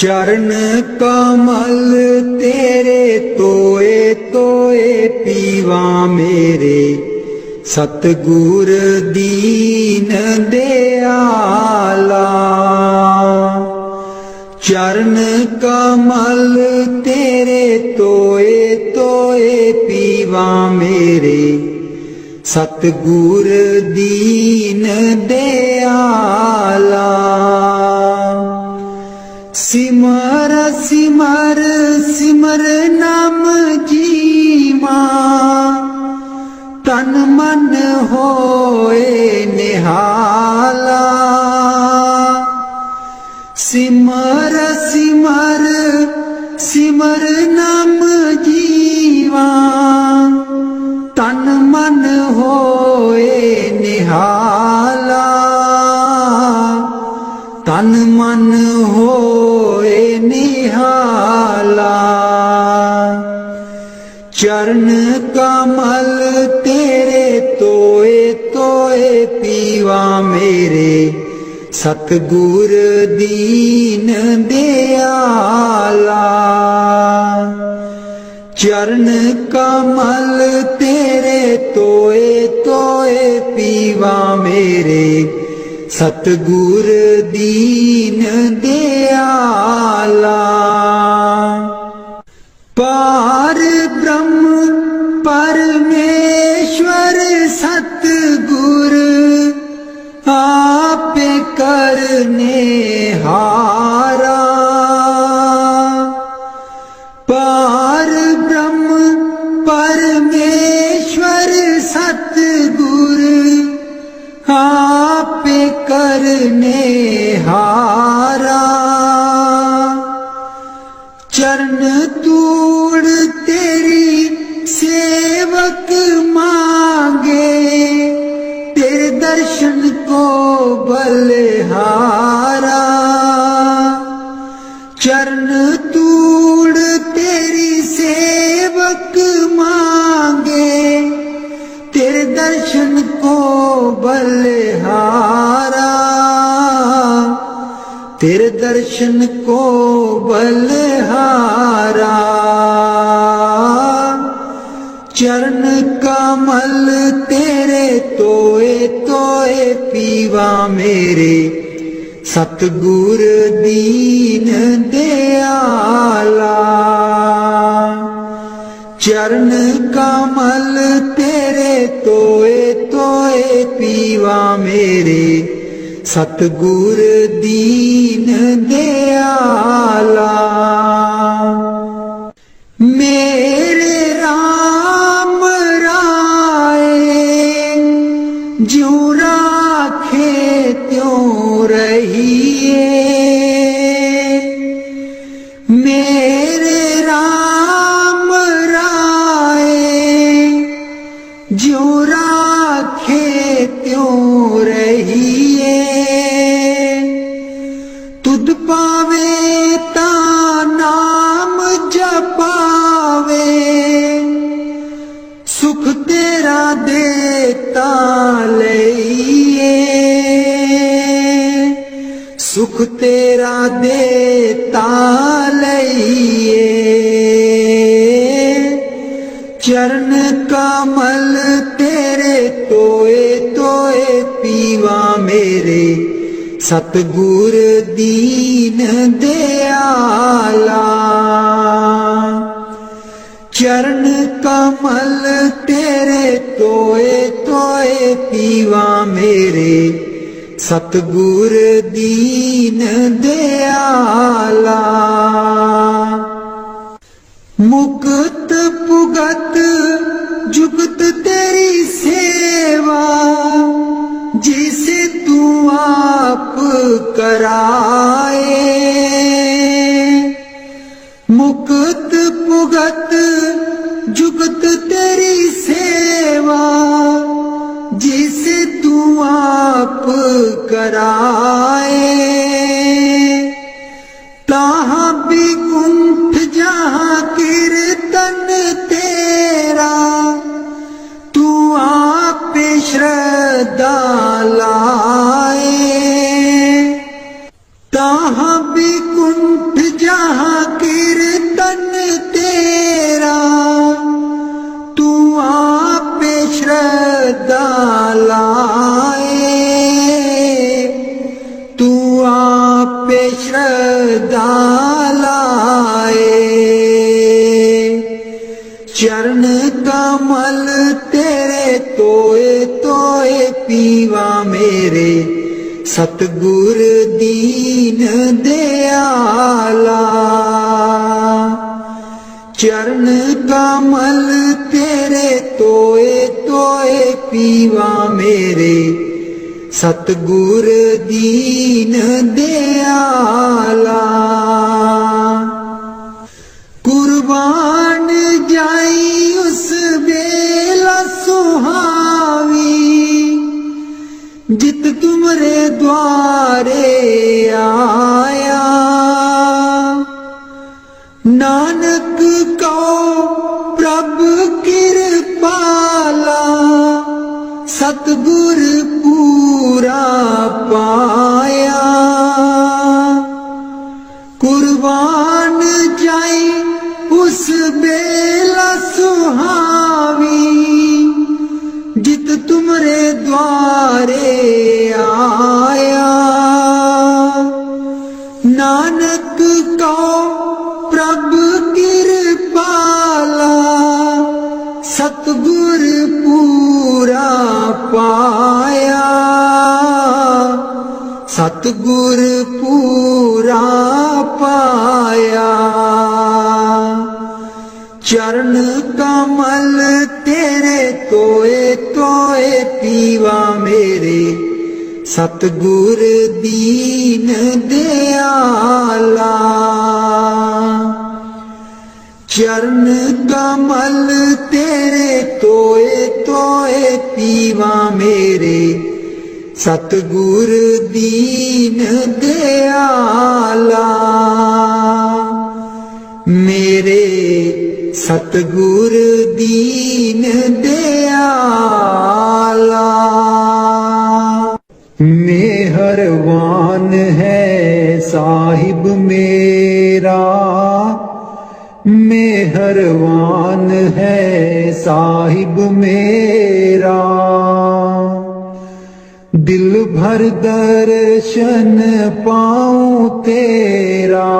चरण कमल तेरे तोए तोए पीवा मेरे, सतगुर दीन दयाला। चरण कमल तेरे तोए तोए पीवा मेरे, सतगुर दीन दयाला। सिमर सिमर सिमर नाम जीवा, तन मन होए निहाला। सिमर सिमर सिमर नाम जीवा, तन मन होए निहाला। तन मन होए निहाला। चरण कमल तेरे तोए तोए पीवा मेरे, सतगुर दीन दयाला। चरण कमल तेरे तोए तोए पीवा मेरे, सतगुर दीन दयाला। पार ब्रह्म परमेश्वर सतगुर, आपे करने हारा। पार ब्रह्म परमेश्वर सतगुर, आपे करने हारा। चरण तूड़ तेरी सेवक मांगे, तेरे दर्शन को बलिहारा। चरण तूड़ तेरी सेवक मांगे, तेरे दर्शन को बलिहारा। तेरे दर्शन को बलिहारा। चरण कमल तेरे तोए तोए पीवा मेरे, सतगुर दीन दयाला। चरण कमल तेरे तोए तोए पीवा मेरे, सतगुर दीन दयाला। मेरे राम राय ज्यों राखे त्यों रहिए। मेरे राम राय ज्यों राखे त्यों रहिए। तुध पावे ता नाम जपावे, सुख तेरा देता लइए। सुख तेरा देता लइए। चरण कमल तेरे तोए तोए पीवा मेरे, सतगुर दीन दयाला। चरण कमल तेरे तोए तोए पीवा मेरे, सतगुर दीन दयाला। मुक्त पुगत जुगत तेरी सेवा, जिसे तू आप कराए। मुक्त पुगत जुगत तेरी सेवा, जिसे तू आप कराए। ताहाँ विकुंठ जहाँ कीर्तन तेरा, तू आप श्रद्धा लाए। ताहाँ विकुंठ श्रद्धा लाए। चरण कमल तेरे तोए तोए पीवा मेरे, सतगुर दीन दयाला। चरण कमल तेरे तोए तोए पीवा मेरे, सतगुर दीन दयाला। कुर्बान जाई उस बेला सुहावी, जित तुमरे द्वारे आया। नानक को प्रभु कृपाला, सतगुर पूरा पाया। कुर्बान जाई उस बेला सुहावी, जित तुमरे द्वारे आया। नानक को प्रभु कृपाला, सतगुर पूरा पाया। सतगुर पूरा पाया। चरण कमल तेरे तोए तोए पीवा मेरे, सतगुर दीन दयाला। चरण कमल तेरे तोए तोए पीवा मेरे, सतगुर दीन दयाला। मेरे सतगुर दीन दयाला। मेहरबान है साहिब मेरा, मेहरबान है साहिब मेरा। दिल भर दर्शन पाऊं तेरा,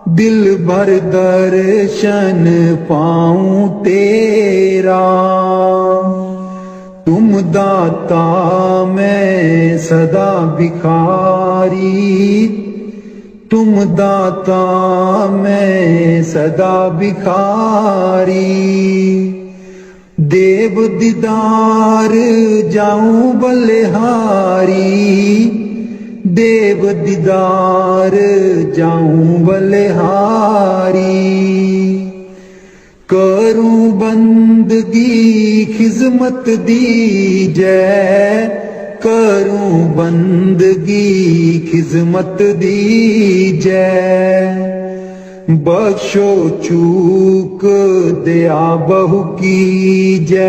दिल भर दर्शन पाऊं तेरा। तुम दाता मैं सदा भिखारी, तुम दाता मैं सदा भिखारी। देव दीदार जाऊं बलिहारी, देव दीदार जाऊं बलिहारी। करूं बंदगी खिजमत दीजै, करूं बंदगी खिजमत दीजै। बख्शो चूक दया बहु कीजै,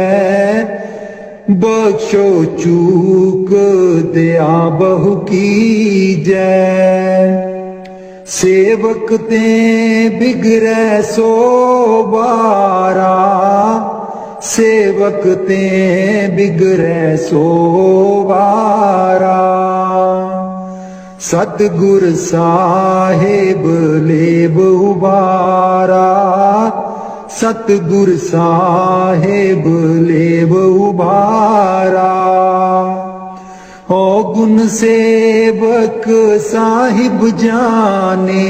बख्शो चूक दया बहु कीजै। सेवक ते बिगड़ै सो बारा, सेवक ते बिगड़ै सो बारा। सतगुर साहिब लेब उबारा, सतगुर साहिब लेब उबारा। ओ गुण सेवक साहिब जाने,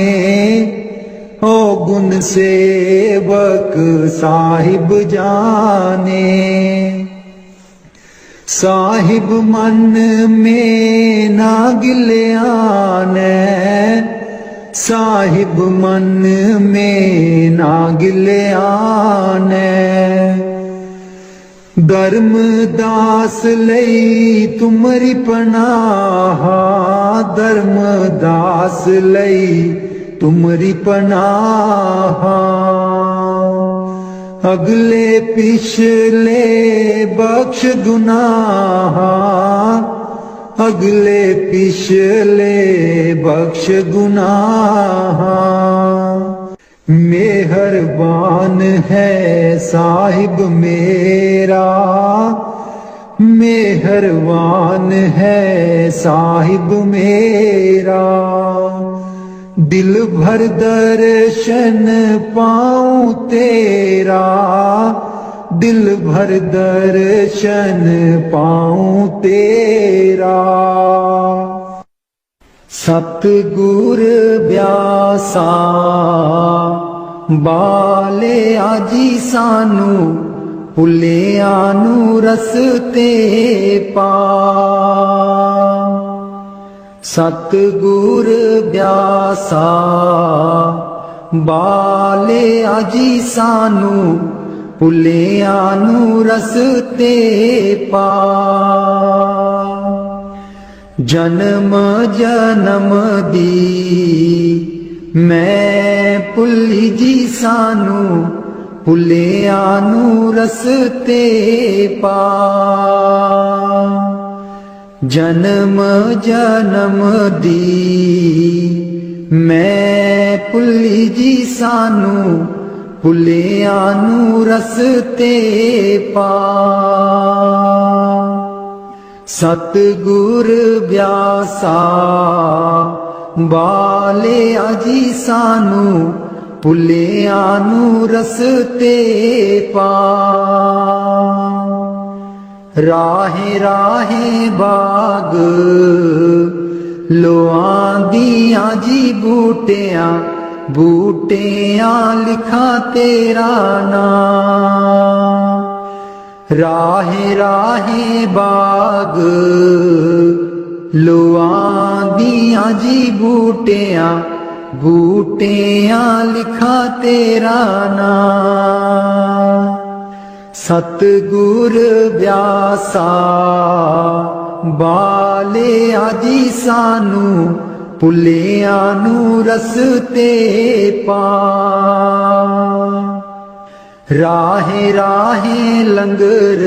ओ गुण सेवक साहिब जाने। साहिब मन में ना गिल्याने, साहिब मन में ना गिल्याने। धर्म दास लई तुमरी पनाह, धर्म दास लई तुमरी पनाह। अगले पिछले बख्श गुनाह, अगले पिछले बख्श गुनाह। मेहरबान है साहिब मेरा, मेहरबान है साहिब मेरा, दिल भर दर्शन पाऊं तेरा, दिल भर दर्शन पाऊं तेरा। सतगुर ब्यासा बाले आजी सानू, भुलिया नू रस्ते पा। सतगुर ब्यासा बाले आजी सानू, भुलिया नू रस्ते पा। जन्म जन्म दी मैं भुली जी सानू, भुलिया नू रस्ते पा। जन्म जन्म दी मैं भुली जी सानू, भुलिया नू रस्ते पा। सतगुर ब्यासा बाले आजी सानू, भुलिया नू रस्ते पा। राहे राहे बाग लोआंदियां जी बूटियां, बूटियां लिखा तेरा नाम। राहे राहे बाग लोआंदियां जी बूटियां, बूटियां लिखा तेरा नाम। सतगुर ब्यासा बाले आजी सानू, भुलिया नू रस्ते पा। राहे राहे लंगर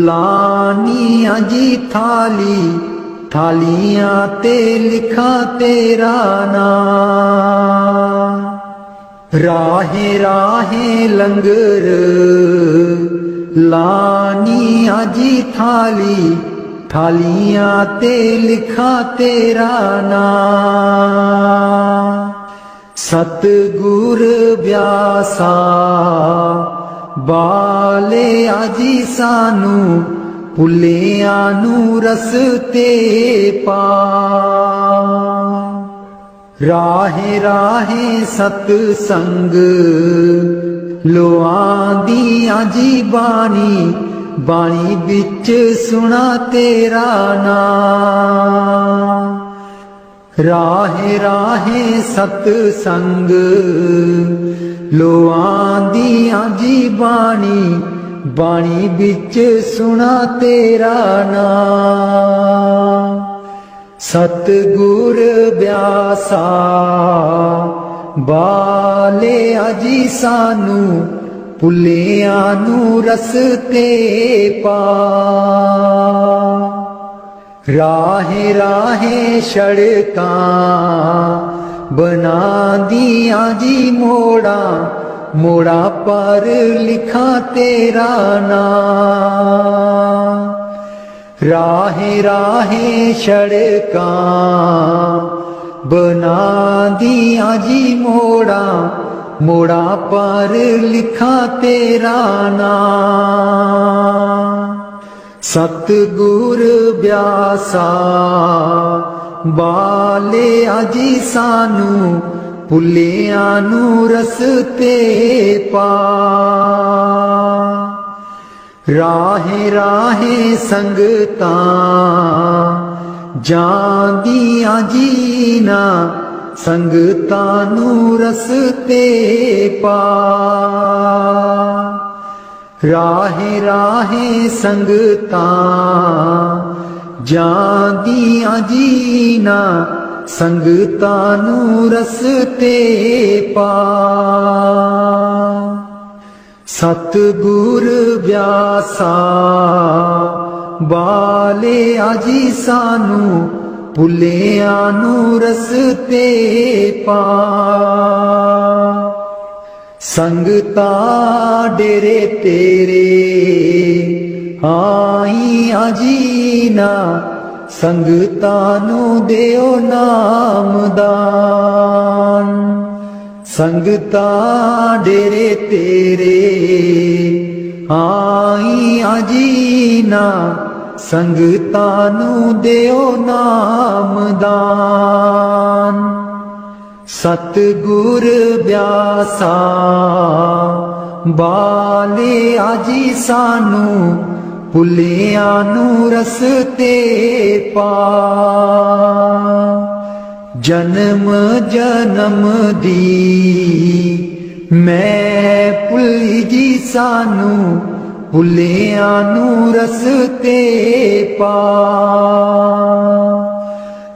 लानियां जी थाली, थालियां ते लिखा तेरा नाम। राहे राहे लंगर लानियां जी थाली, थालियां ते लिखा तेरा नाम। सतगुर ब्यासा बाले आजी सानू, भुलिया नू रस्ते पा। राहे राहे सतसंग लोआंदियां जी बाणी, बाणी बिच सुना तेरा नाम। राहे राहे सतसंग लोआंदियां जी बाणी, बाणी बिच सुना तेरा नाम। सतगुर ब्यासा बाले आजी सानू, भुलिया नू रस्ते पा। राहे राहे सड़कां बना दियां जी मोड़ा, मोड़ा पर लिखा तेरा नाम। राहे राहे सड़कां बना दियां जी मोड़ा, मोड़ा पर लिखा तेरा नाम। सतगुर ब्यासा बाले आजी सानू, भुलिया नू रस्ते पा। राहे राहे संगतां जांदियां जीना, संगतां नू रस्ते पा। राहे राहे संगतां जांदियां जीना, संगतां नू रस्ते पा। सतगुर ब्यासा बाले आजी सानू, भुलिया नू रस्ते पा। संगता डेरे तेरे ਆਈਆਂ ਜੀਨਾ ਸੰਗਤਾਂ ਨੂੰ ਦਿਓ ਨਾਮਦਾਨ ਸੰਗਤਾਂ ਡੇਰੇ ਤੇਰੇ ਆਈਆਂ ਜੀਨਾ ਸੰਗਤਾਂ ਨੂੰ ਦਿਓ ਨਾਮਦਾਨ ਸਤਿਗੁਰ ਬਿਆਸਾ ਬਾਲੇ ਆਜੀ ਸਾਨੂੰ ਭੁੱਲਿਆਂ ਨੂੰ ਰਸਤੇ ਪਾ ਜਨਮ ਜਨਮ ਦੀ ਮੈਂ ਭੁੱਲੀ ਜੀ ਸਾਨੂੰ ਭੁੱਲਿਆਂ ਨੂੰ ਰਸਤੇ ਪਾ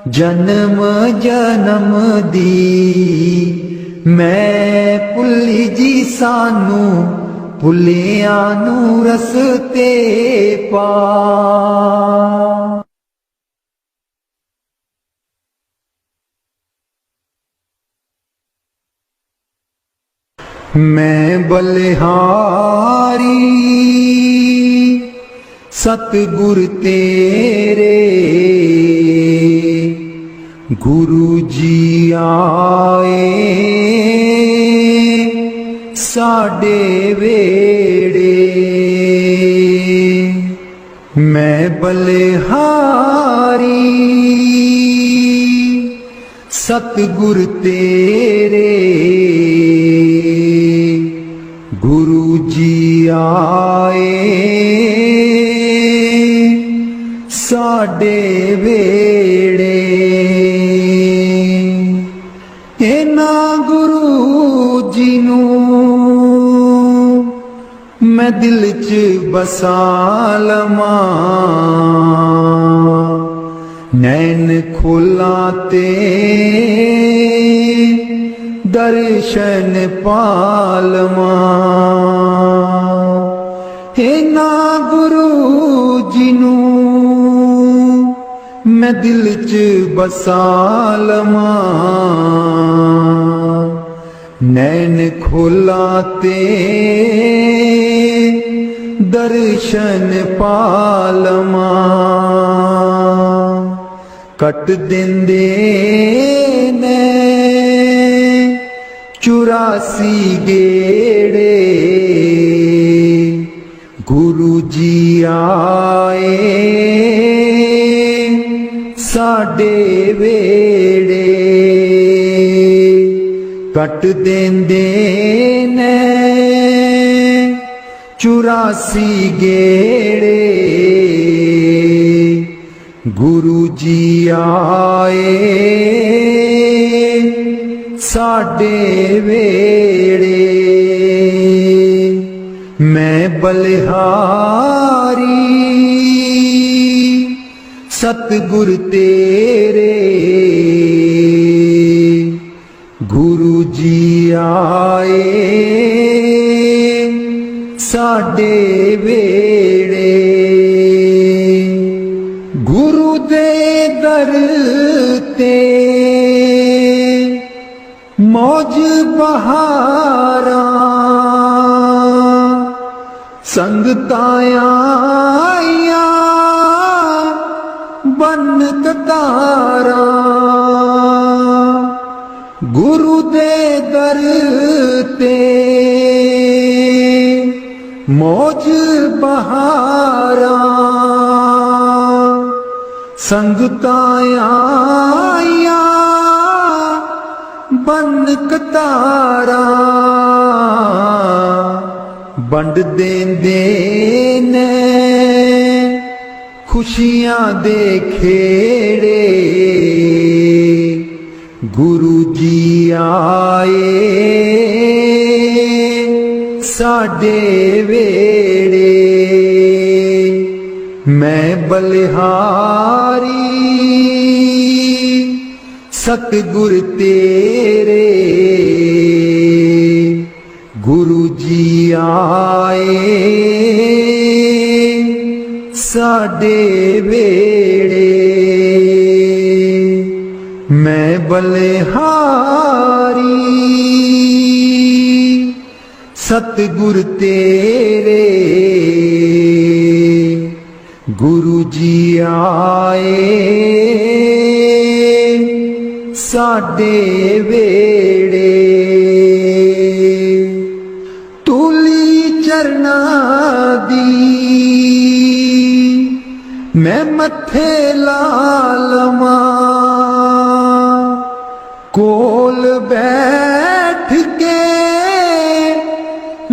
ਜਨਮ ਜਨਮ ਦੀ ਮੈਂ ਭੁੱਲੀ ਜੀ ਸਾਨੂੰ ਭੁੱਲਿਆਂ ਨੂੰ ਰਸਤੇ ਪਾ ਮੈਂ ਬਲਿਹਾਰੀ ਸਤਿਗੁਰ ਤੇਰੇ ਗੁਰੂ ਜੀ ਆਏ ਸਾਡੇ ਵੇੜੇ ਮੈਂ ਬਲਿਹਾਰੀ ਸਤਿਗੁਰ ਤੇਰੇ ਗੁਰੂ ਜੀ ਆਏ ਸਾਡੇ ਵੇੜੇ ਇਹਨਾਂ ਗੁਰੂ ਜੀ ਨੂੰ ਮੈਂ ਦਿਲ 'ਚ ਬਸਾ ਲਵਾਂ ਨੈਣ ਖੋਲਾਂ ਤੇ ਦਰਸ਼ਨ ਪਾਲਵਾਂ ਇਹਨਾਂ ਗੁਰੂ ਜੀ ਨੂੰ ਮੈਂ ਦਿਲ 'ਚ ਬਸਾ ਲਵਾਂ ਨੈਣ ਖੋਲਾਂ ਤੇ ਦਰਸ਼ਨ ਪਾਲਵਾਂ ਕੱਟ ਦਿੰਦੇ ਨੇ 84 ਗੇੜੇ ਗੁਰੂ ਜੀ ਆਏ ਸਾਡੇ ਵੇੜੇ ਕੱਟ ਦਿੰਦੇ ਨੇ 84 ਗੇੜੇ ਗੁਰੂ ਜੀ ਆਏ ਸਾਡੇ ਵੇੜੇ ਮੈਂ ਬਲਿਹਾਰੀ ਸਤਿਗੁਰ ਤੇਰੇ ਗੁਰੂ ਜੀ ਆਏ ਸਾਡੇ ਵੇੜੇ ਗੁਰੂ ਦੇ ਦਰ ਤੇ ਮੌਜ ਬਹਾਰਾਂ ਸੰਗਤਾਂ ਆਈਆਂ ਬਨ ਕਤਾਰਾਂ ਗੁਰੂ ਦੇ ਦਰ ਤੇ ਮੌਜ ਬਹਾਰਾਂ ਸੰਗਤਾਂ ਆਈਆਂ ਬਨ ਕਤਾਰਾਂ ਵੰਡ ਦੇਂਦੇ ਨੇ ਖੁਸ਼ੀਆਂ ਦੇ ਖੇੜੇ ਗੁਰੂ ਜੀ ਆਏ ਸਾਡੇ ਵੇੜੇ ਮੈਂ ਬਲਿਹਾਰੀ ਸਤਿਗੁਰ ਤੇਰੇ ਗੁਰੂ ਜੀ ਆਏ ਸਾਡੇ ਵੇੜੇ ਮੈਂ ਬਲਿਹਾਰੀ ਸਤਿਗੁਰ ਤੇਰੇ गुरु जी आए साडे वेड़े, तूली चरना दी मैं मथे ला लवां, कोल बैठ के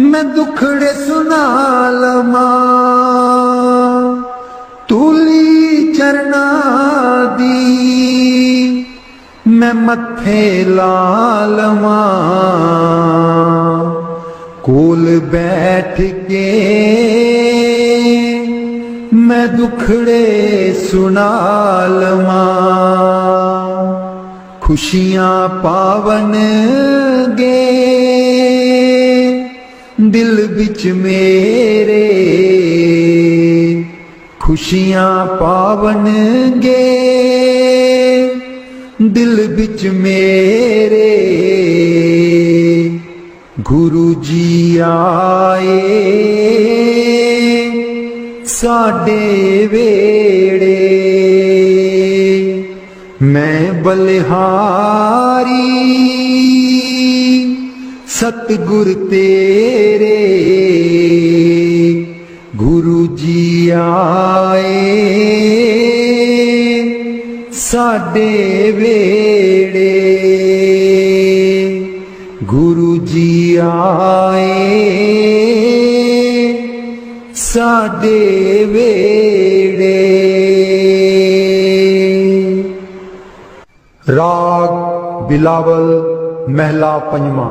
मैं दुखड़े सुना लवां, तूली चरना दी मैं मथे ला लवां, कोल बैठ के मैं दुखड़े सुना लवां। खुशियां पावन गे दिल बिच मेरे, खुशियां पावन गे दिल बिच मेरे, गुरु जी आए साडे वेड़े, मैं बलिहारी सतगुर तेरे, गुरु जी आए साडे वेड़े, गुरु जी आए साडे वेड़े। राग बिलावल महला पंजवा।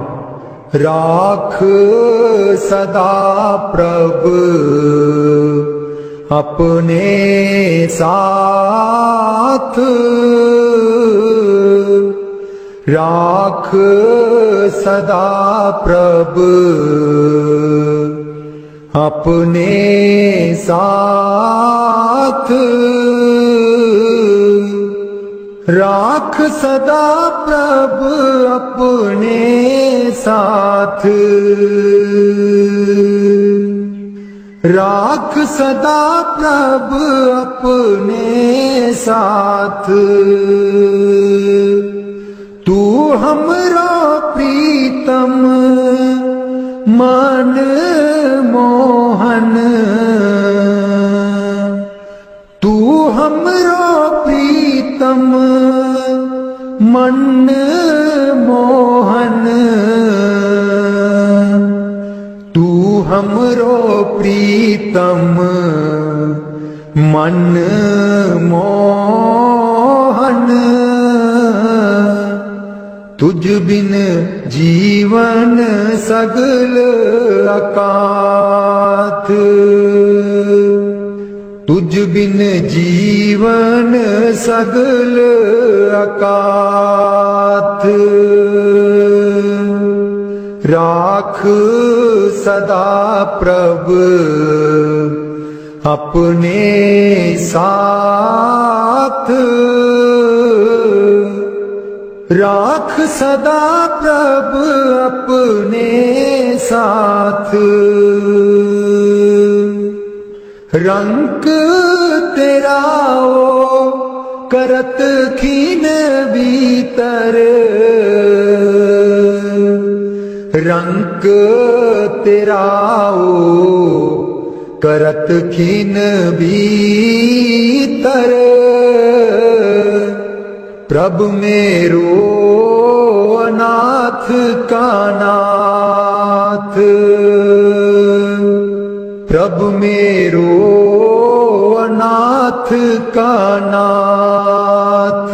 राख सदा प्रभ अपने साथ, राख सदा प्रभ अपने साथ, राख सदा प्रभ अपने साथ, राख सदा प्रभ अपने साथ, तू हमरो प्रीतम मन मोहन, तू हमरो प्रीतम मन मोहन, तू हमरो प्रीतम मन मोहन, तुझ बिन जीवन सगल अकाथ, तुझ बिन जीवन सगल अकाथ, राख सदा प्रभ अपने साथ, राख सदा प्रभ अपने साथ, रंग तेरा ओ करत खीन भीतर, रंग तेरा ओ करत खीन भीतर, प्रभु मेरो अनाथ का नाथ, प्रभु मेरो अनाथ का नाथ,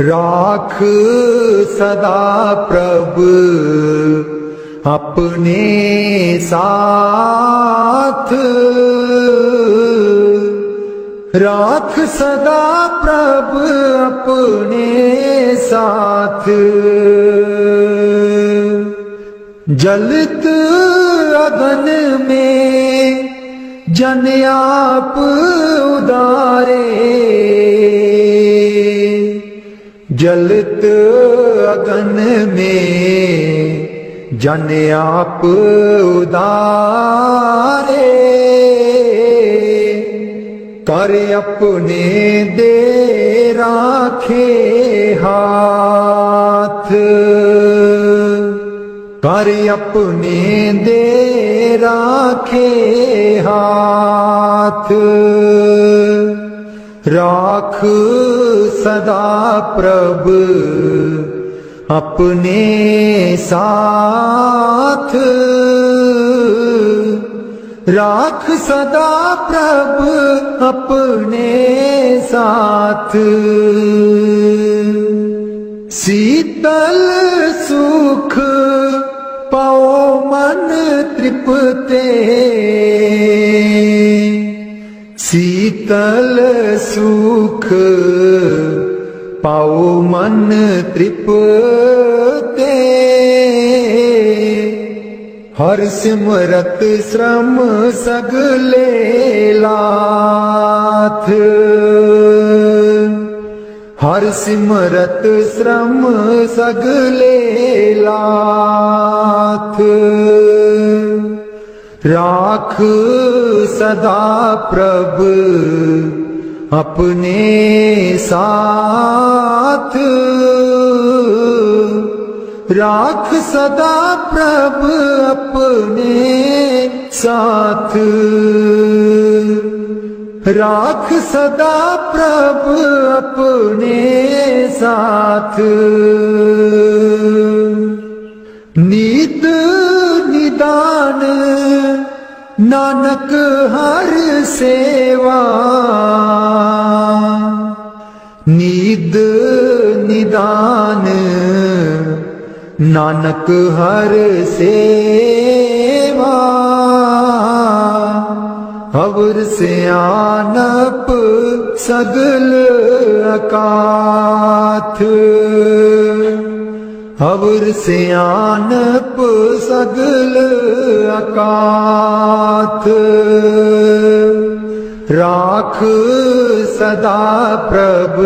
राख सदा प्रभु अपने साथ, राख सदा प्रभु अपने साथ, जलत अगन में जन आप उदारे, जलत अगन में जन आप उदारे, कर अपने दे राखे हाथ, कर अपने दे राखे हाथ, राख सदा प्रभ अपने साथ, राख सदा प्रभ अपने साथ। शीतल सुख पाओ मन तृप्ते, शीतल सुख पाओ मन तृप्ते, हर सिमरत श्रम सगले लाथ, हर सिमरत श्रम सगले लाथ, राख सदा प्रभ अपने साथ, राख सदा प्रभ अपने साथ, राख सदा प्रभ अपने साथ। नीत निदान नानक हर सेवा, नीद निदान नानक हर सेवा, अवर सियानप सगल अकाथ, अवर सियानप सगल अकाथ, राख सदा प्रभ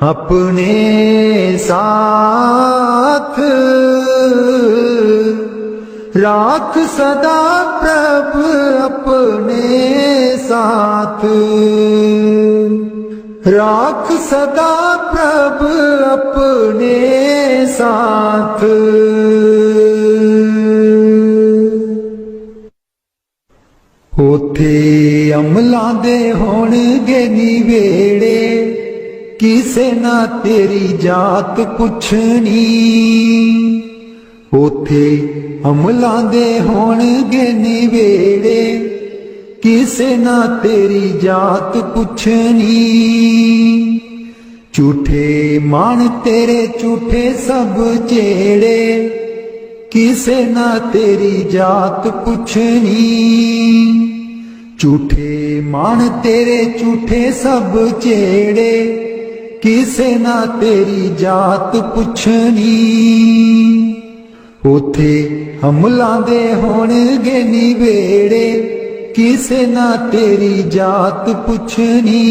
अपने साथ, राख सदा प्रभ अपने साथ, राख सदा प्रभ अपने साथ। उथे अमलां दे होणगे निवेड़े, किसे ना तेरी जात पुछनी, उथे अमलां दे होणगे निवेड़े, किसे ना तेरी जात पुछनी, झूठे मान तेरे झूठे सब चेड़े, किसे ना तेरी जात पुछनी, झूठे मान तेरे झूठे सब चेड़े, किसे ना तेरी जात पुछनी, उथे अमलां दे होणगे निवेड़े, किसे ना तेरी जात पुछनी,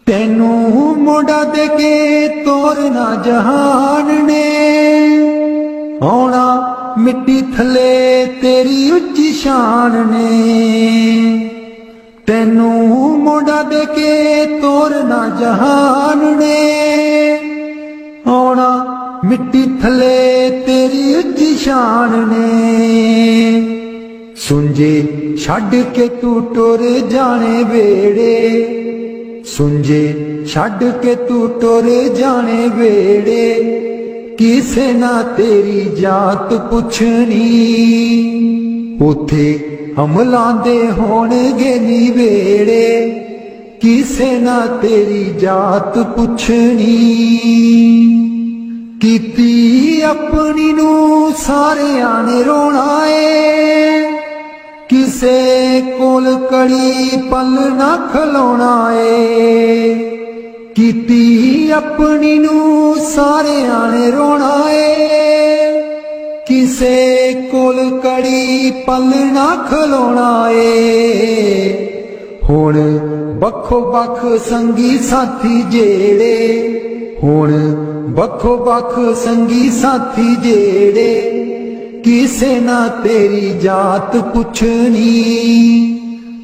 तेनू मोड़ा दे के तोरना जहान ने, आउणा मिट्टी थले तेरी उच्ची शान ने, तेनू मोड़ा दे के तोरना जहान ने, आउणा मिट्टी थले तेरी उच्ची शान ने, सुंजे छड़ के तू टुर जाने वेड़े, सुंजे छड़ के तू टुर जाने वेड़े, किसे ना तेरी जात पुछनी, उथे अमलां दे होणगे निवेड़े, किसे ना तेरी जात पुछनी, कीती अपनी नू सारियां ने रोना है, किसे कोल कड़ी पल ना खलोना है, कीती अपनी नू सारियां ने रोना है, किसे कोल कड़ी पल ना खलोना है, हुण बखो बख संगी साथी जेड़े, हुण बखो बख संगी साथी जेड़े, किसे ना तेरी जात पुछनी,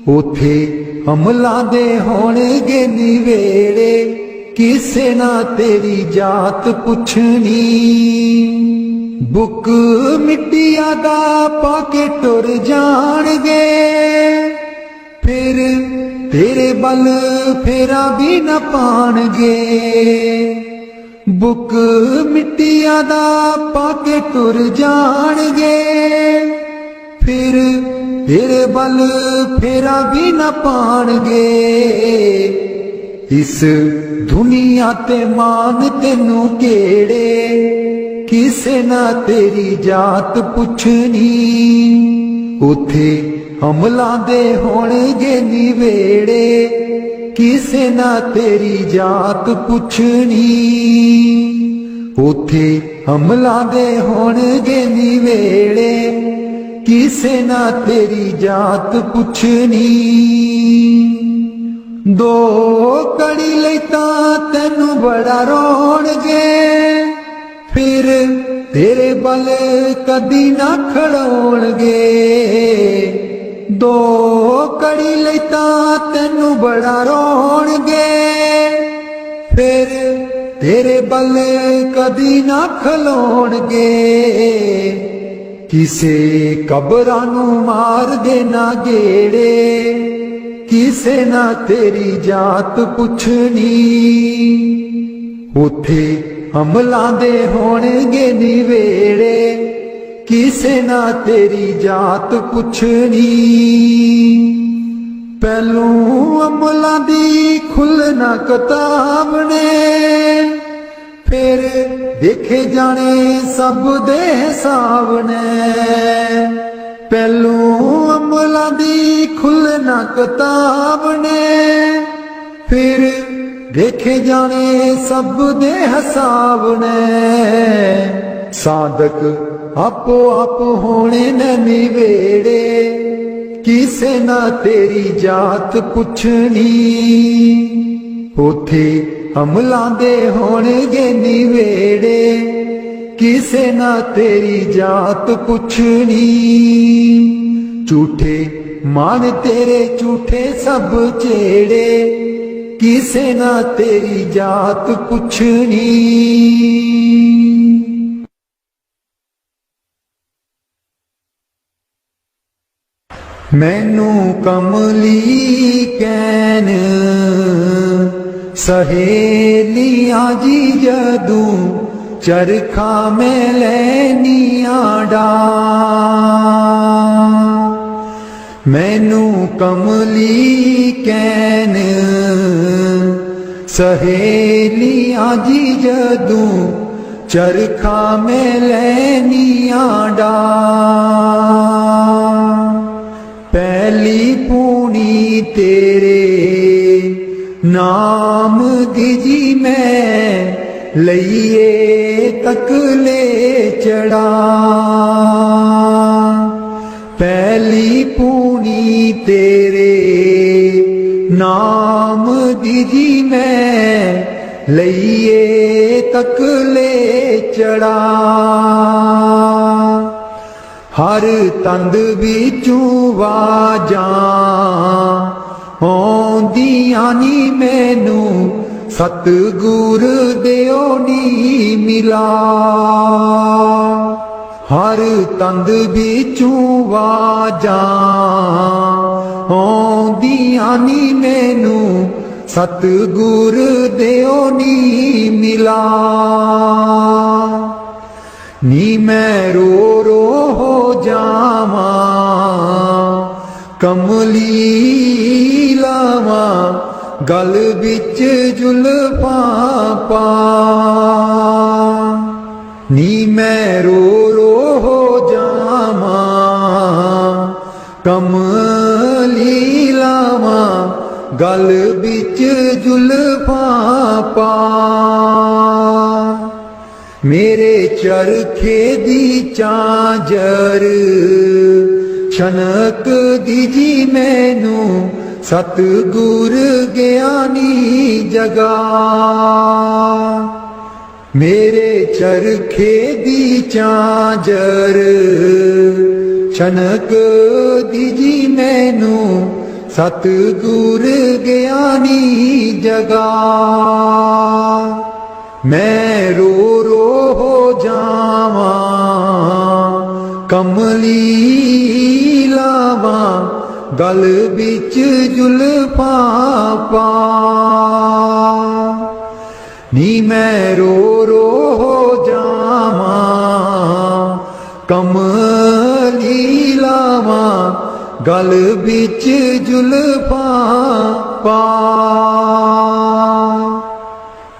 ਉਥੇ ਅਮਲਾਂ ਦੇ ਹੋਣਗੇ ਨਿਵੇੜੇ, ਕਿਸੇ ਨਾ ਤੇਰੀ ਜਾਤ ਪੁੱਛਣੀ। ਬੁੱਕ ਮਿੱਟੀਆਂ ਦਾ ਪਾ ਕੇ ਟੁਰ ਜਾਣਗੇ, ਫਿਰ ਤੇਰੇ ਬਲ ਫੇਰਾ ਵੀ ਨਾ ਪਾਣਗੇ। ਬੁੱਕ ਮਿੱਟੀਆਂ ਦਾ ਪਾ ਕੇ ਟੁਰ ਜਾਣਗੇ, ਫਿਰ ਤੇਰੇ ਬਲ ਫੇਰਾ ਵੀ ਨਾ ਪਾਣਗੇ। ਇਸ ਦੁਨੀਆ ਤੇ ਮਾਨ ਤੈਨੂੰ ਕਿਹੜੇ, ਕਿਸੇ ਨਾ ਤੇਰੀ ਜਾਤ ਪੁੱਛਣੀ। ਉਥੇ ਅਮਲਾਂ ਦੇ ਹੋਣਗੇ ਨਿਵੇੜੇ, ਕਿਸੇ ਨਾ ਤੇਰੀ ਜਾਤ ਪੁੱਛਣੀ। ਉਥੇ ਅਮਲਾਂ ਦੇ ਹੋਣਗੇ ਨਿਵੇੜੇ, ਕਿਸੇ ਨਾ ਤੇਰੀ ਜਾਤ ਪੁੱਛਣੀ। ਦੋ ਕੜੀ ਲਈ ਤਾਂ ਤੈਨੂੰ ਬੜਾ ਰੋਣਗੇ, ਫਿਰ ਤੇਰੇ ਬਲ ਕਦੀ ਨਾ ਖੜੋਣਗੇ। ਦੋ ਕੜੀ ਲਈ ਤਾਂ ਤੈਨੂੰ ਬੜਾ ਰੋਣਗੇ, ਫਿਰ ਤੇਰੇ ਬਲ ਕਦੀ ਨਾ ਖਲੋਣਗੇ। ਕਿਸੇ ਕਬਰਾਂ ਨੂੰ ਮਾਰ ਦੇ ਨਾ ਗੇੜੇ, ਕਿਸੇ ਨਾ ਤੇਰੀ ਜਾਤ ਪੁੱਛਣੀ। ਉਥੇ ਅਮਲਾਂ ਦੇ ਹੋਣਗੇ ਨਿਵੇੜੇ, ਕਿਸੇ ਨਾ ਤੇਰੀ ਜਾਤ ਪੁੱਛਣੀ। ਪਹਿਲੋਂ ਅਮਲਾਂ ਦੀ ਖੁੱਲ੍ਹਣਾ ਕਿਤਾਬ ਨੇ, ਫਿਰ ਦੇਖੇ ਜਾਣੇ ਸਭ ਦੇ ਹਿਸਾਬ ਨੇ। ਪਹਿਲੋਂ ਅਮਲਾਂ ਦੀ ਖੁੱਲ੍ਹਣਾ ਕਿਤਾਬ ਨੇ, ਫਿਰ ਦੇਖੇ ਜਾਣੇ ਸਭ ਦੇ ਹਿਸਾਬ ਨੇ। ਸਾਦਕ ਆਪੋ ਆਪ ਹੋਣੇ ਨੇ ਨਿਵੇੜੇ, ਕਿਸੇ ਨਾ ਤੇਰੀ ਜਾਤ ਪੁੱਛਣੀ। ਉਥੇ ਅਮਲਾਂ ਦੇ ਹੋਣਗੇ ਨਿਵੇੜੇ, ਕਿਸੇ ਨਾ ਤੇਰੀ ਜਾਤ ਪੁੱਛਣੀ। ਝੂਠੇ ਮਾਣ ਤੇਰੇ ਝੂਠੇ ਸਭ ਚੇੜੇ, ਕਿਸੇ ਨਾ ਤੇਰੀ ਜਾਤ ਪੁੱਛਣੀ। ਮੈਨੂੰ ਕਮਲੀ ਕਹਿਣ ਸਹੇਲੀਆਂ ਜੀ, ਜਦੋਂ ਚਰਖਾ ਮੈਂ ਲੈਨੀਆਂ ਡਾ। ਮੈਨੂੰ ਕਮਲੀ ਕਹਿਣ ਸਹੇਲੀਆਂ ਜੀ, ਜਦੋਂ ਚਰਖਾ ਮੈਂ ਲੈਨੀਆਂ ਡਾ। ਪਹਿਲੀ ਪੂਣੀ ਤੇਰੇ ਨਾਮ ਦੀ ਜੀ ਮੈਂ ਲਈਏ ਤਕਲੇ ਚੜਾ। ਪਹਿਲੀ ਪੂਣੀ ਤੇਰੇ ਨਾਮ ਦੀ ਜੀ ਮੈਂ ਲਈਏ ਤਕਲੇ ਚੜਾ। ਹਰ ਤੰਦ ਵਿੱਚੋਂ ਵਾਜਾਂ ਆਉਂਦੀਆਂ ਨੀ ਮੈਨੂੰ, ਸਤਿਗੁਰ ਦਿਓ ਨੀ ਮਿਲਾ। ਹਰ ਤੰਦ ਵਿੱਚੋਂ ਵਾਜਾਂ ਆਉਂਦੀਆਂ ਨੀ ਮੈਨੂੰ, ਸਤਿਗੁਰ ਦਿਓ ਨੀ ਮਿਲਾ। ਨੀ ਮੈਂ ਰੋ ਰੋ ਹੋ ਜਾਵਾਂ, ਕਮਲੀ ਲਾਵਾਂ ਗਲ ਵਿੱਚ ਜ਼ੁਲਫਾਂ ਪਾ। ਨੀ ਮੈਂ ਰੋ ਰੋ ਹੋ ਜਾਵਾਂ, ਕਮਲੀ ਲਾਵਾਂ ਗਲ ਵਿੱਚ ਜ਼ੁਲਫਾਂ ਪਾ। ਮੇਰੇ ਚਰਖੇ ਦੀ ਚਾਂਜਰ ਛਨਕ ਦੀ ਜੀ ਮੈਨੂੰ, ਸਤਿਗੁਰ ਗਿਆਨੀ ਜਗਾ। ਮੇਰੇ ਚਰਖੇ ਦੀ ਚਾਂਜਰ ਛਨਕ ਦੀ ਜੀ ਮੈਨੂੰ, सतगुर ज्ञानी जगा। मैं रो रो हो जावा कमली लावा गल बिच जुल्फा पा। नी मैं रो रो हो जावा कमली लावा गल बिच जुल्फा पा।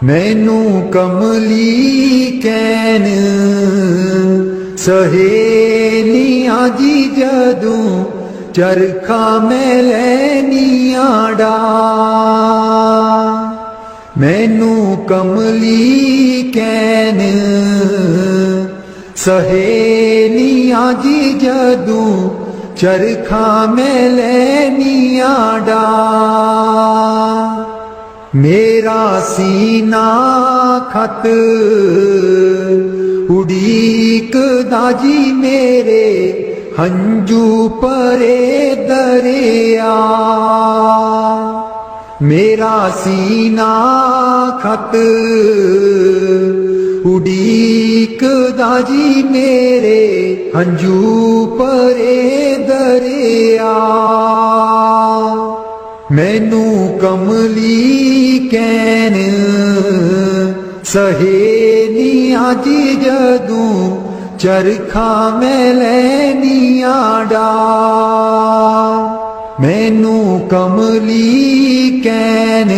मैनू कमली कैन सहेलियां जी जदूं चरखा मैं लैनिया डा। मैनू कमली कैन सहेलियां जी जदूं चरखा मैं लैनिया डा। मेरा सीना खत उड़ीक दाजी मेरे हंजू परे दरिया। मेरा सीना खत उड़ीक दाजी मेरे हंजू परे दरिया। मैनू कमली कैन सहेलियां जी जदूं चरखा मैं लैनिया डा। मैनू कमली कैन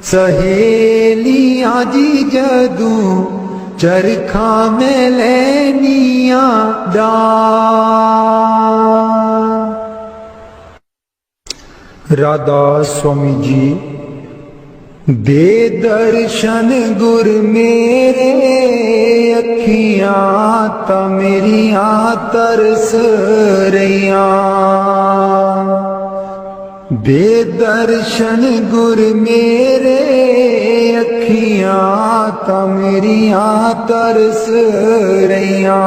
सहेलियां जी जदूं चरखा मैं लैनिया डा। राधा स्वामी जी। दे दर्शन गुर मेरे अखियां ता मेरिया तरस रहिया। दे दर्शन गुर मेरे अखियां ता मेरिया तरस रहिया।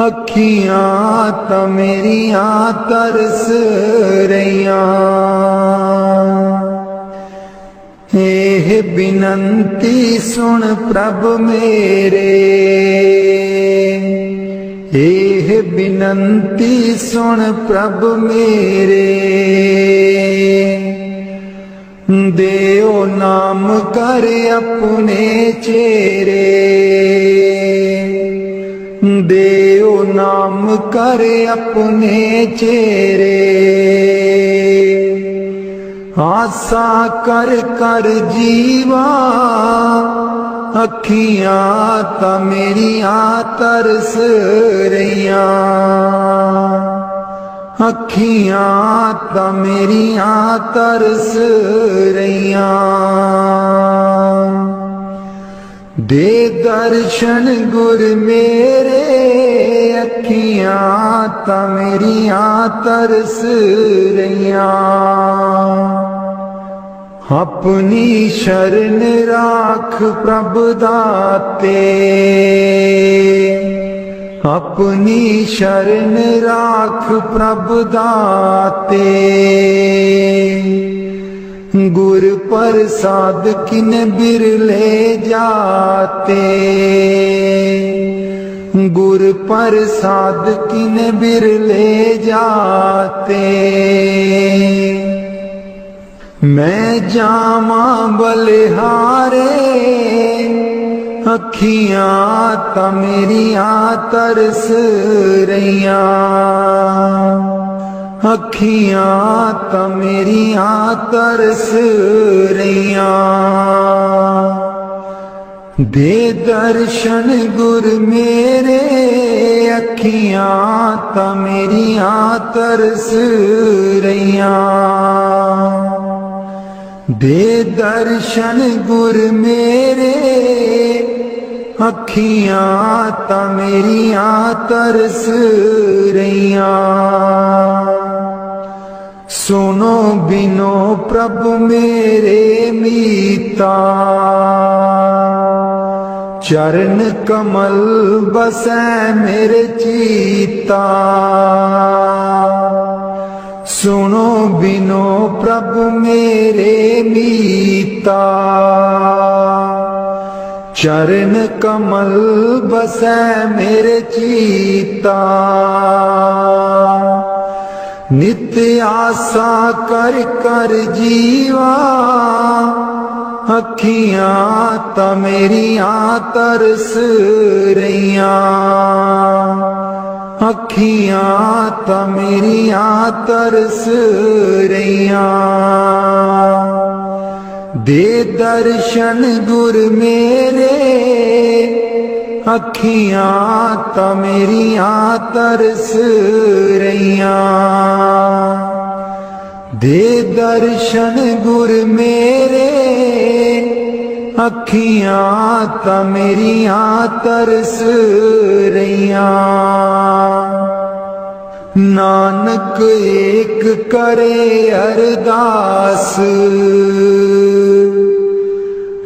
अखियां ता मेरिया तरस रहिया। एह बिनंती सुन प्रभ मेरे। एह बिनंती सुन प्रभ मेरे। देओ नाम कर अपने चेरे। देओ नाम कर अपने चेरे। आसा कर कर जीवा अखियां ता मेरिया तरस रहिया। अखियां ता मेरिया तरस रहिया। दे दर्शन गुर मेरे अखियां ता मेरिया तरस रहिया। अपनी शरण राख प्रभ दाते। अपनी शरण राख प्रभ दाते। गुर प्रसाद किन बिरले जाते। गुर प्रसाद किन बिरले जाते। मैं जामा बलिहारे अखियां ता मेरिया तरस रहिया। अखियां ता मेरिया तरस रहिया। दे दर्शन गुर मेरे अखियां ता मेरिया तरस रहिया। दे दर्शन गुर मेरे अखियां ता मेरिया तरस रहिया। सुनो बिनो प्रभु मेरे मीता। चरण कमल बसै मेरे चीता। सुनो बिनो प्रभु मेरे मीता। चरण कमल बसै मेरे चीता। नित्य आशा कर कर जीवा। अखियां ता मेरियां तरस रहियां। अखियां ता मेरियां तरस रहियां। दे दर्शन गुर मेरे। अखियां ता मेरियां तरस रहियां। दे दर्शन गुर मेरे। अखियां ता मेरियां तरस रहियां। नानक एक करे अरदास।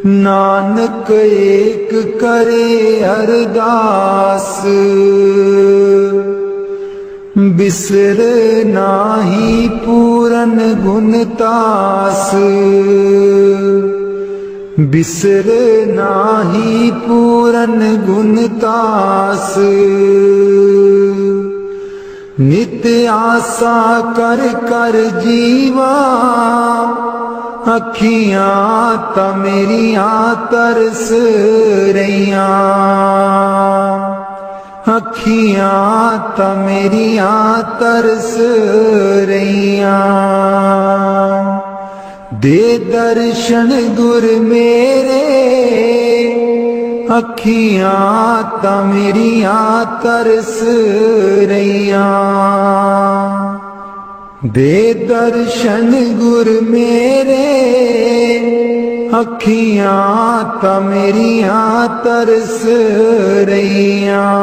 नानक एक करे अरदास। बिसर नाही पूरन गुणतास। बिसर नाही पूरन गुणतास। नित्य आशा कर कर जीवा। अखियां ता मेरियां तरस रहियां। अखियां ता मेरियां तरस रहियां। दे दर्शन गुर मेरे। अखियां ता मेरियां तरस रहियां। दे दर्शन गुर मेरे। अखियां ता मेरियां तरस रहियां।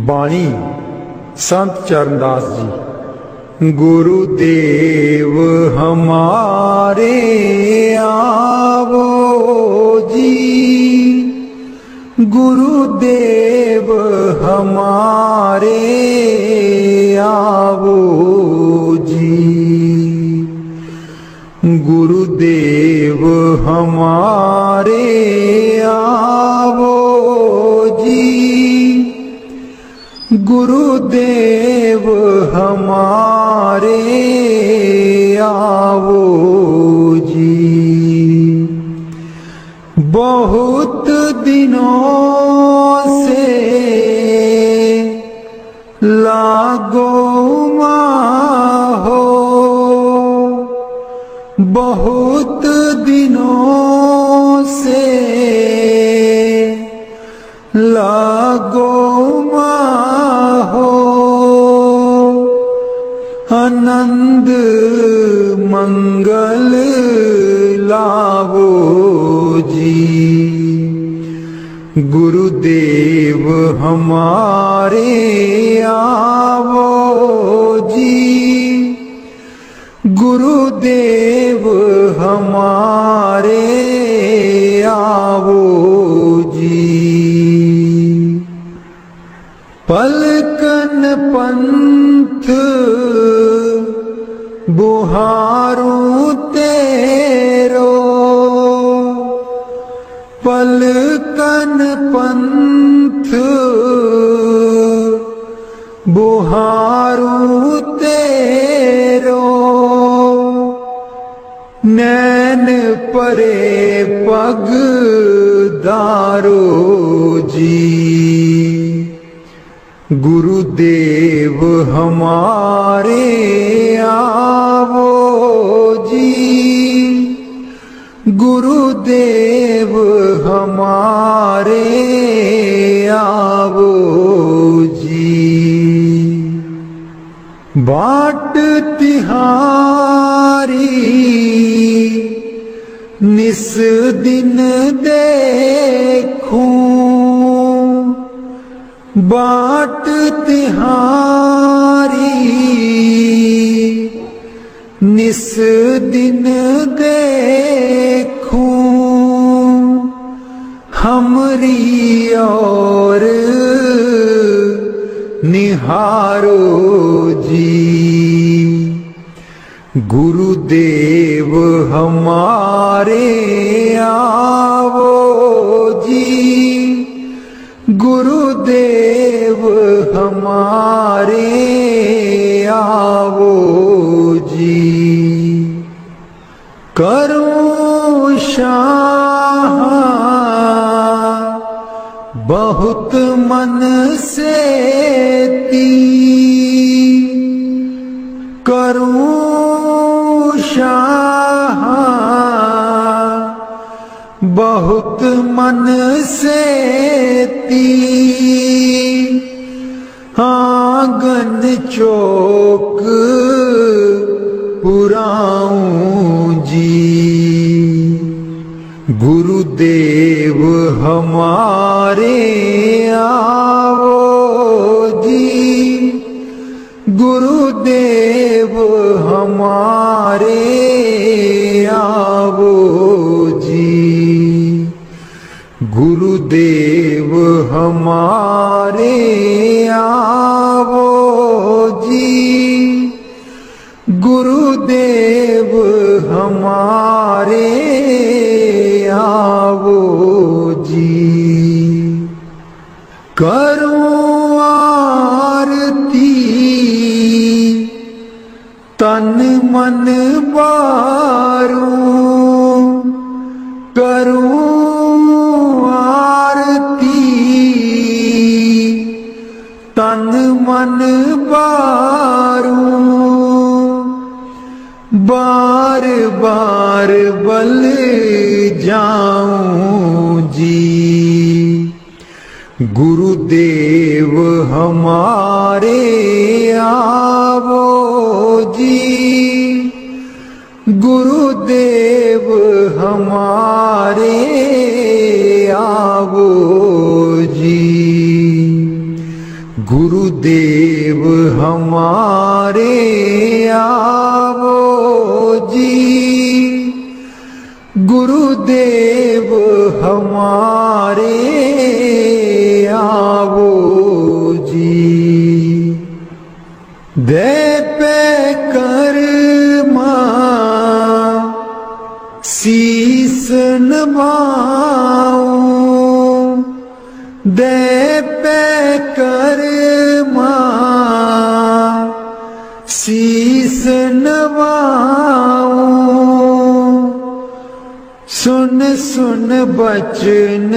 बाणी संत चरणदास जी। गुरुदेव हमारे आवो जी। गुरुदेव हमारे आवो जी। गुरुदेव हमारे आवो जी। गुरुदेव हमारे आवो जी। बहुत दिनों से लागो माहो। बहुत दिनों से लागो माहो। आनंद मंगल लावो जी। गुरुदेव हमारे आवो जी। गुरुदेव हमारे आवो जी। पलकन पंथ बुहारूं तेरो। पलकन पंथ बुहारूं तेरो। नैन परे पग दारो जी। गुरुदेव हमारे आवो जी। गुरुदेव हमारे आवो जी। बाट तिहारी निस दिन देखूं। बाट तिहारी निस दिन देखूं। हमरी और निहारो जी। गुरुदेव हमारे आवो जी, गुरुदेव हमारे आवो जी। करूं शाह बहुत मन से ती, करूं शाह बहुत मन से ती। आंगन चौक पुराऊं जी। गुरुदेव हमारे आवो जी, गुरुदेव हमारे आवो जी। गुरुदेव हमारे आवो जी, गुरुदेव हमारे आवो जी। करूं आरती तन मन बारूं, करूं आरती तन मन बारूं। बार बार बल जाऊं जी। गुरुदेव हमारे आवो जी, गुरुदेव हमारे आवो जी। गुरुदेव हमारे आवो जी, गुरुदेव हमारे आवो जी। दे पे कर्मा शीस नवाऊं, दे पे कर्मा शीस नवाऊं। सुन सुन बचन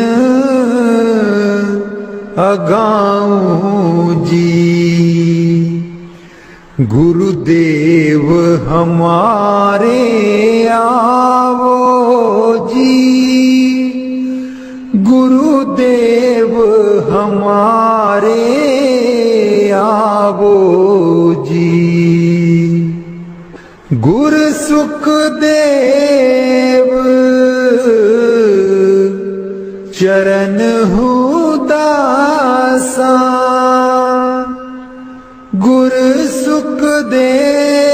अगाऊं जी। गुरुदेव हमारे आवो जी, गुरुदेव हमारे आवो जी। गुर सुखदेव चरण हूँ दासा, गुर सुखदेव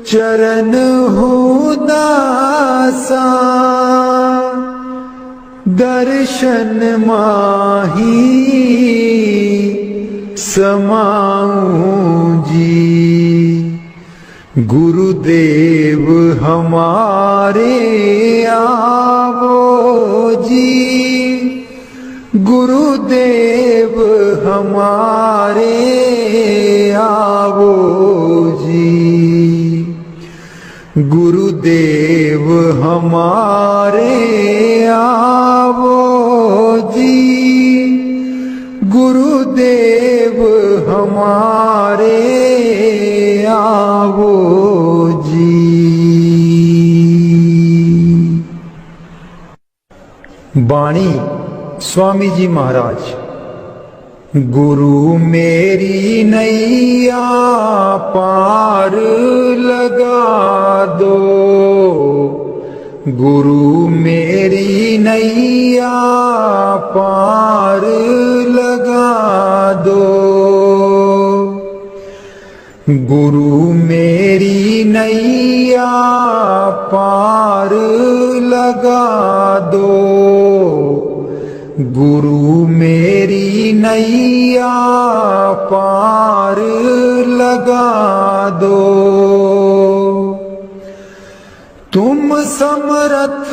चरण हूँ दासा। दर्शन माही समाऊं जी। गुरुदेव हमारे आवो जी, गुरुदेव हमारे आवो जी। गुरुदेव हमारे आवो जी, गुरुदेव हमारे आवो जी। बाणी स्वामी जी महाराज। गुरु मेरी नैया पार लगा दो, गुरु मेरी नैया पार लगा दो। गुरु मेरी नैया पार लगा दो, गुरु मेरी नैया पार लगा दो। तुम समर्थ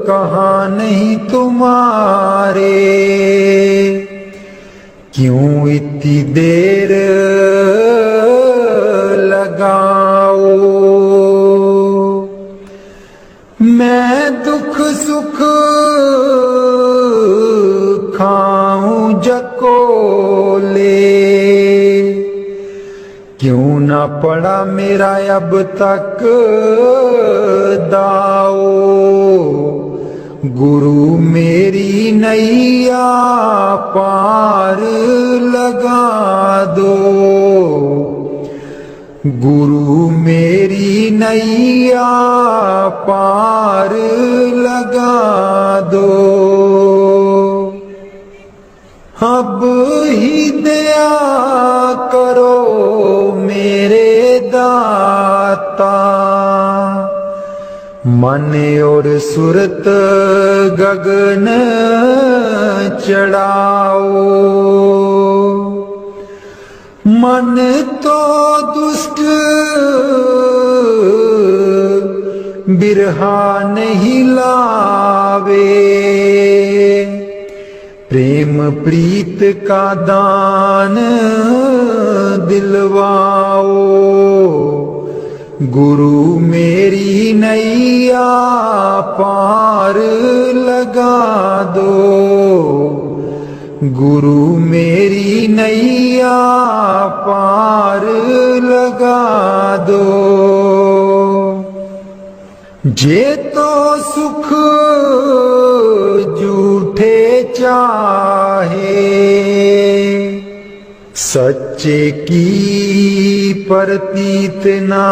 कहाँ नहीं तुम्हारे, क्यों इतनी देर लगाओ। मैं दुख सुख खाऊं जकोले, क्यों ना पड़ा मेरा अब तक दाओ। गुरु मेरी नैया पार लगा दो, गुरु मेरी नैया पार लगा दो। अब ही दया करो मेरे दाता, मन और सुरत गगन चढ़ाओ। मन तो दुष्ट बिरहा नहीं लावे, प्रेम प्रीत का दान दिलवाओ। गुरु मेरी नैया पार लगा दो, गुरु मेरी नैया पार लगा दो। जे तो सुख झूठे चाहे, सच्चे की प्रतीत ना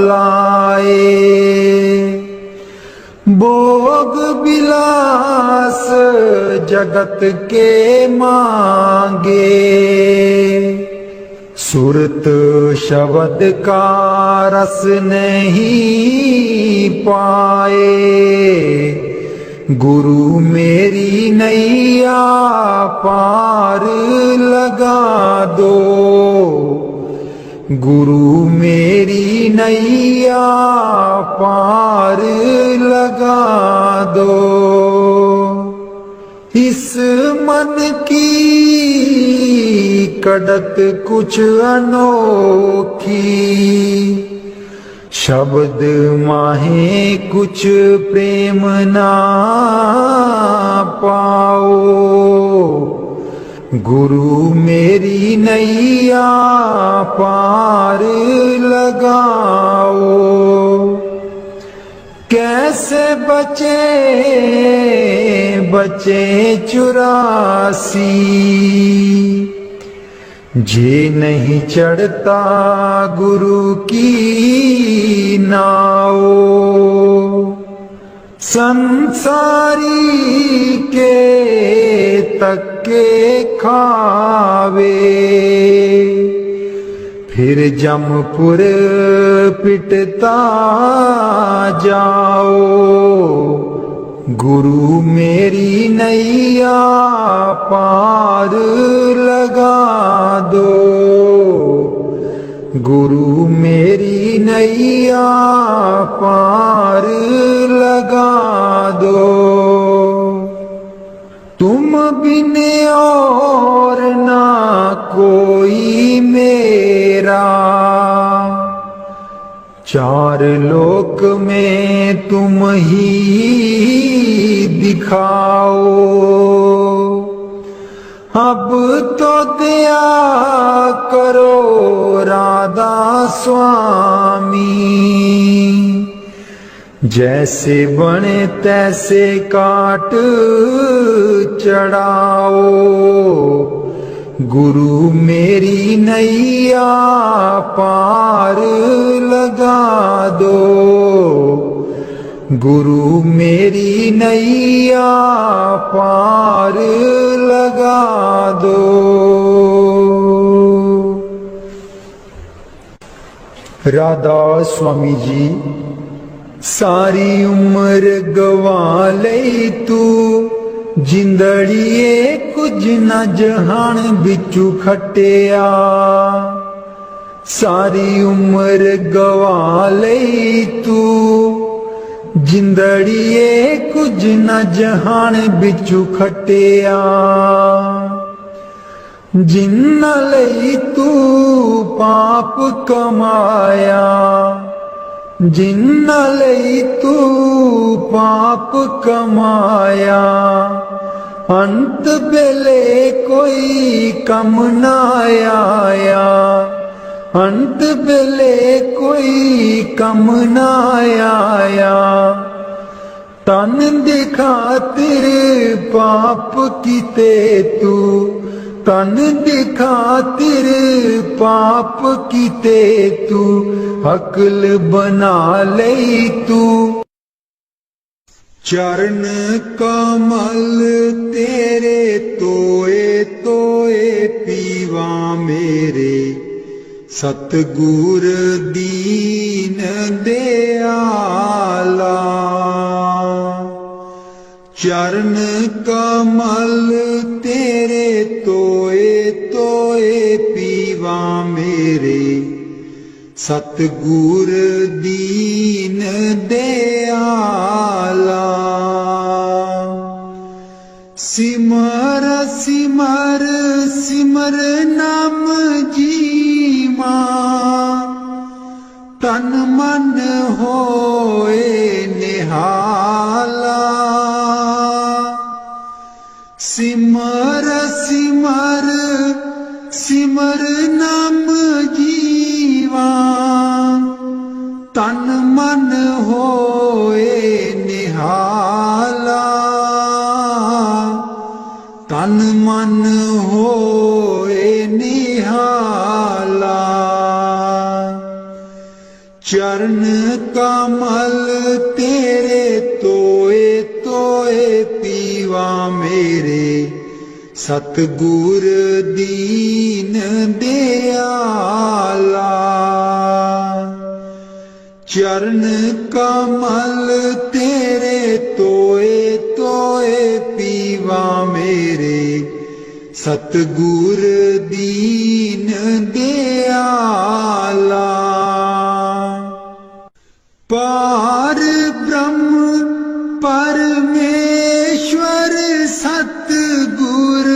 लाए। भोग विलास जगत के मांगे, सुरत शब्द का रस नहीं पाए। गुरु मेरी नैया पार लगा दो, गुरु मेरी नैया पार लगा दो। इस मन की कड़क कुछ अनोखी, शब्द माहे कुछ प्रेम ना पाओ। गुरु मेरी नैया पार लगाओ। कैसे बचे बचे 84, जे नहीं चढ़ता गुरु की नाव। संसारी के तक्के खावे, फिर जमपुर पिटता जाओ। गुरु मेरी नैया पार लगा दो, गुरु मेरी नैया पार लगा दो। तुम बिन और ना कोई मेरा, चार लोक में तुम ही दिखाओ। अब तो दया करो राधा स्वामी, जैसे बने तैसे काट चढ़ाओ। गुरु मेरी नैया पार लगा दो, गुरु मेरी नैया पार लगा दो। राधा स्वामी जी सारी उम्र गवा लई तू जिंदड़िए कुछ न जहान बिचू खटिया सारी उम्र गवा लई तू जिंदड़िए कुछ न जहान बिचू खटिया जिन्ना लई तू पाप कमाया जिन्ना लई तू पाप कमाया अंत बेले कोई कम ना आया अंत बेले कोई कम ना आया तन दी खातिर पाप कीते तू तन दी खातिर पाप कीते तू अकल बना लई तू चरण कमल तेरे तोए तोए पीवा मेरे सतगुर दीन दयाला चरण कमल तेरे तोए तोए पीवा मेरे सतगुर दीन दयाला सिमर सिमर सिमर नाम जीवा तन मन होए निहाला सिमर सिमर सिमर नाम जीवा तन मन होए निहाला तन मन होए निहाला चरण कमल तेरे तोए तोए पीवा मेरे सतगुर दीन दयाला चरण कमल तेरे तोए तोए पीवा मेरे सतगुर दीन दयाला पार ब्रह्म परमेश्वर सतगुर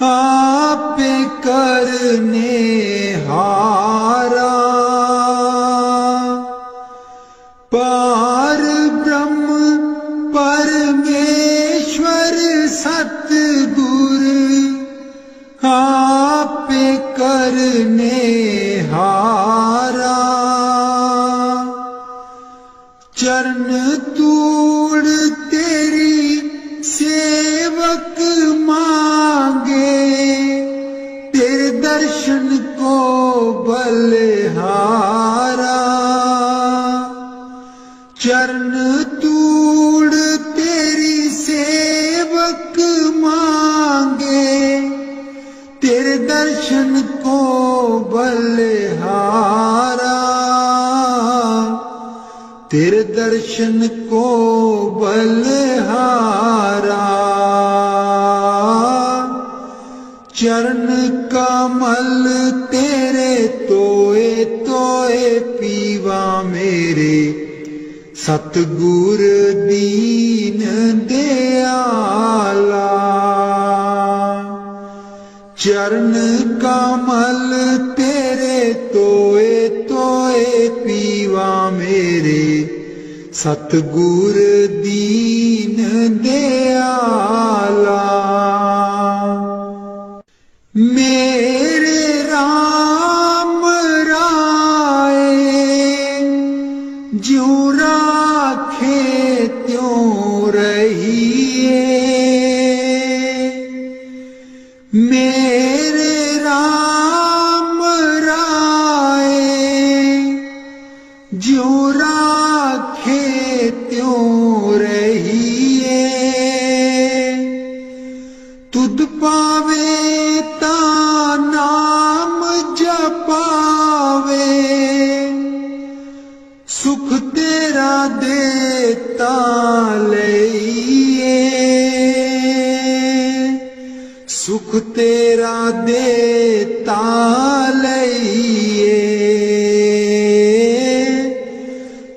आपे करने हारा पार ब्रह्म परमेश्वर सतगुर आपे करने हारा चरण तूड़ तेरी सेवक मांगे तेरे दर्शन को बलिहारा चरण तूड़ तेरी सेवक मांगे तेरे दर्शन को बलिहारा तेरे दर्शन को बलिहारा चरण कमल तेरे तोए तोए पीवा मेरे सतगुर दीन दयाला चरण कमल तेरे तोए तोए पीवा मेरे सतगुर दीन दयाला मेरे राम राय ज्यों राखे त्यों रहिए मेरे राम राय ज्यों राखे त्यों रहिए तुद पावे ताना तेरा देता लइए,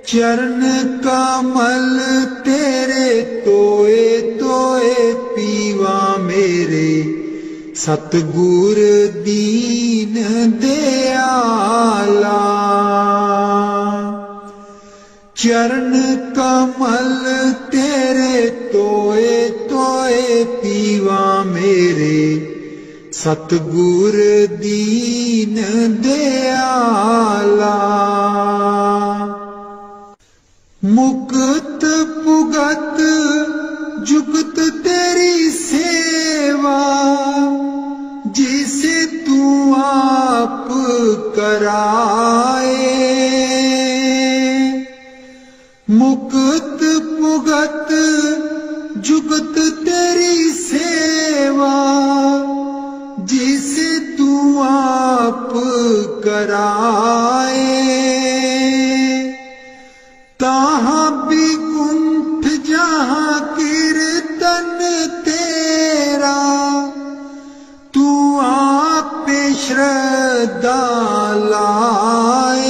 चरण कमल तेरे तोए तोए पीवा मेरे, सतगुर दीन दयाला। चरण कमल तेरे तोए तोए पीवा मेरे, सतगुर दीन दयाला। मुक्त पुगत जुगत तेरी सेवा, जिसे तू आप कराए। मुक्त पुगत जुगत तेरी सेवा, जिसे तू आप कराए। ताहाँ विकुंठ जहाँ कीर्तन तेरा, तू आप श्रद्धा लाए।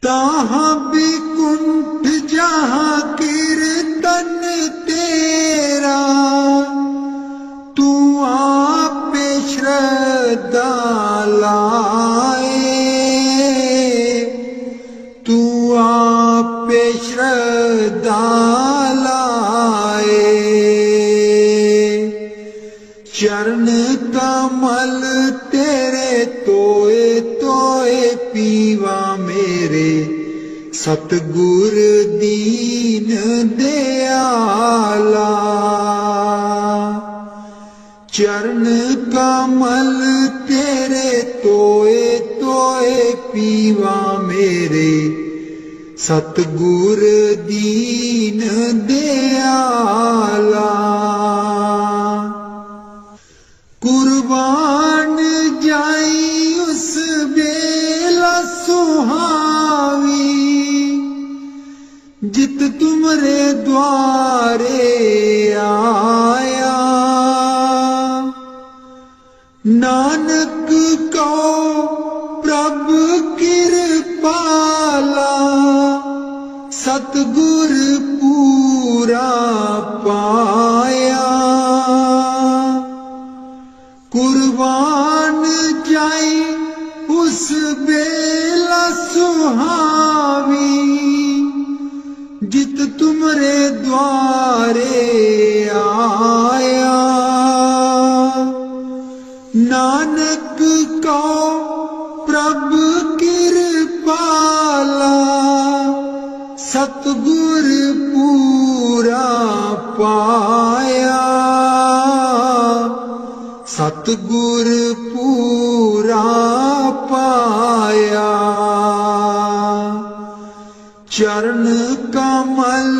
ताहाँ विकुंठ जहाँ कीर्तन तेरा, तू आप श्रद्धा लाए। तू आप श्रद्धा लाए। चरण कमल तेरे तोए तोए पीवा मेरे, सतगुर दीन दयाला। चरण कमल तेरे तोए तोए पीवा मेरे, सतगुर दीन दयाला। कुर्बान जाई उस बेला सुहावी, जित तुमरे द्वारे आया। नानक को प्रभु कृपाला, सतगुर पूरा पाया। कुर्बान जाई उस बेला सुहावी, जित तुमरे द्वारे आया। नानक को प्रभु कृपाला, सतगुर पूरा पाया। सतगुर पूरा पाया। चरण कमल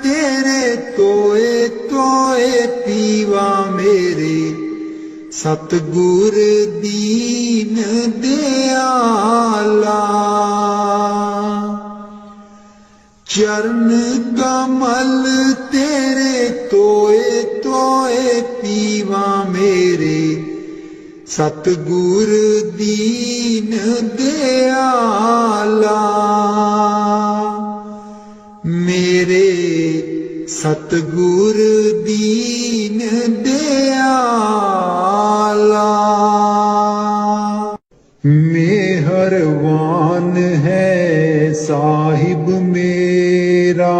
तेरे तोए तोए पीवा मेरे, सतगुर दीन दयाला। चरण कमल तेरे तोए तोए पीवा मेरे, सतगुर दीन दयाला। मेरे सतगुर दीन दयाला। मेहरबान है साहिब मेरा,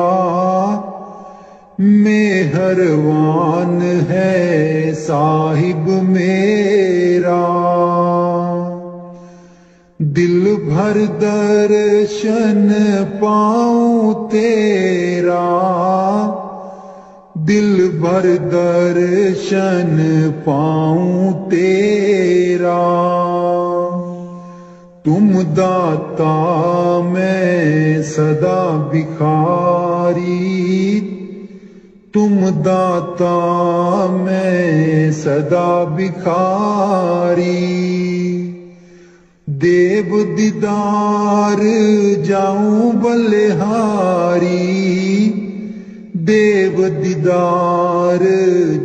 मेहरबान है साहिब मेरा। दिल भर दर्शन पाऊं तेरा, दिल भर दर्शन पाऊं तेरा। तुम दाता मैं सदा भिखारी, तुम दाता मैं सदा भिखारी। देव दीदार जाऊं बलिहारी, देव दीदार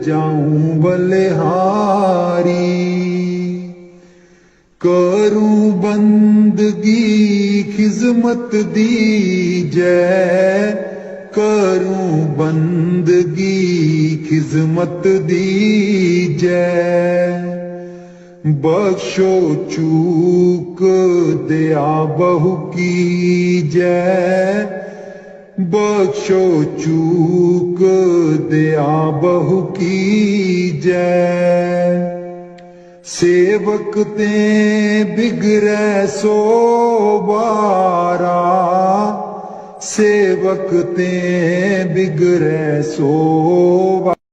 जाऊं बलिहारी। करूं बंदगी खिजमत दीजै, करूं बंदगी खिजमत दीजै। बख्शो चूक दया बहु कीजै, बख्शो चूक दया बहु कीजै। सेवक ते बिगड़ै सो बारा, सेवक ते बिगड़ै सो बारा।